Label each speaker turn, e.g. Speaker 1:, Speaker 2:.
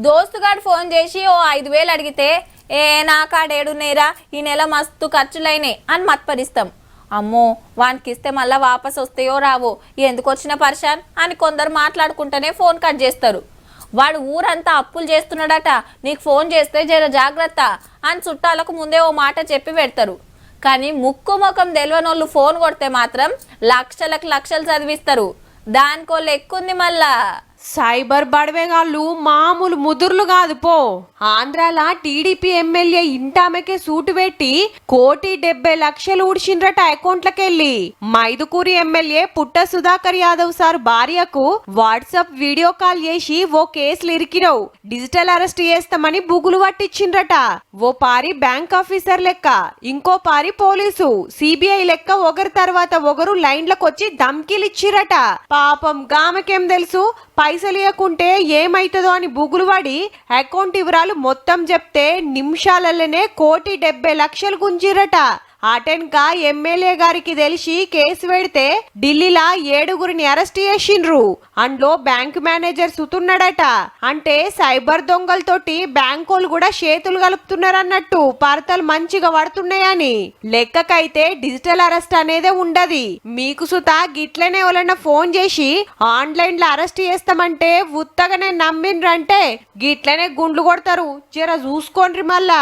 Speaker 1: దోస్తుగాడు ఫోన్ చేసి ఓ 5,000 అడిగితే ఏ నా కాడేడునేరా ఈ నెల మస్తు ఖర్చులైనాయి అని మత్పరిస్తాం. అమ్మో వానికి ఇస్తే మళ్ళీ వాపస్ వస్తాయో రావో ఎందుకు వచ్చిన పర్షాన్ అని కొందరు మాట్లాడుకుంటేనే ఫోన్ కట్ చేస్తారు. వాడు ఊరంతా అప్పులు చేస్తున్నాడట, నీకు ఫోన్ చేస్తే జర జాగ్రత్త అని చుట్టాలకు ముందే ఓ మాట చెప్పి పెడతారు. కానీ ముక్కు ముఖం తెలియనోళ్ళు ఫోన్ కొడితే మాత్రం లక్షలకు లక్షలు చదివిస్తారు. దానికో లెక్కుంది మళ్ళా.
Speaker 2: సైబర్ బడవేగాళ్ళు మామూలు ముదుర్లు కాదు పో. ఆంధ్రాల టీడీపీ ఎమ్మెల్యే ఇంటామెకే సూటు పెట్టి 1,70,00,000 ఊడ్చిండ్రట అకౌంట్లకెళ్ళి. మైదుకూరి ఎమ్మెల్యే పుట్ట సుధాకర్ యాదవ్ సార్ భార్యకు వాట్సాప్ వీడియో కాల్ చేసి ఓ కేసులు ఇరికినవు, డిజిటల్ అరెస్ట్ చేస్తామని బుగులు పట్టించిండ్రట. ఓ పారి బ్యాంక్ ఆఫీసర్ లెక్క, ఇంకో పారి పోలీసు, సిబిఐ లెక్క ఒకరి తర్వాత ఒకరు లైన్లకు వచ్చి ధమ్కీలు ఇచ్చిరట. పాపం గామెకేం తెలుసు పైసలు ఇవ్వకుంటే ఏమైతుందో అని బుగులు పడి అకౌంట్ వివరాలు మొత్తం చెప్తే నిమిషాలలోనే 1,70,00,000 గుంజిరట. అటెన్క ఎమ్మెల్యే గారికి తెలిసి కేసు పెడితే ఢిల్లీలా 7గురిని అరెస్ట్ చేసిండ్రు. అందులో బ్యాంక్ మేనేజర్ సుతున్నాడట. అంటే సైబర్ దొంగలతోటి బ్యాంకోలు కూడా చేతులు కలుపుతున్నారన్నట్టు పరతలు మంచిగా పడుతున్నాయని. లెక్కకైతే డిజిటల్ అరెస్ట్ అనేదే ఉండది. మీకు సుతా గిట్లనే ఎవరన్నా ఫోన్ చేసి ఆన్లైన్ లో అరెస్ట్ చేస్తామంటే ఉత్తగానే నమ్మిండ్రంటే గిట్లనే గుండ్లు కొడతారు. జర చూసుకోండి మళ్ళా.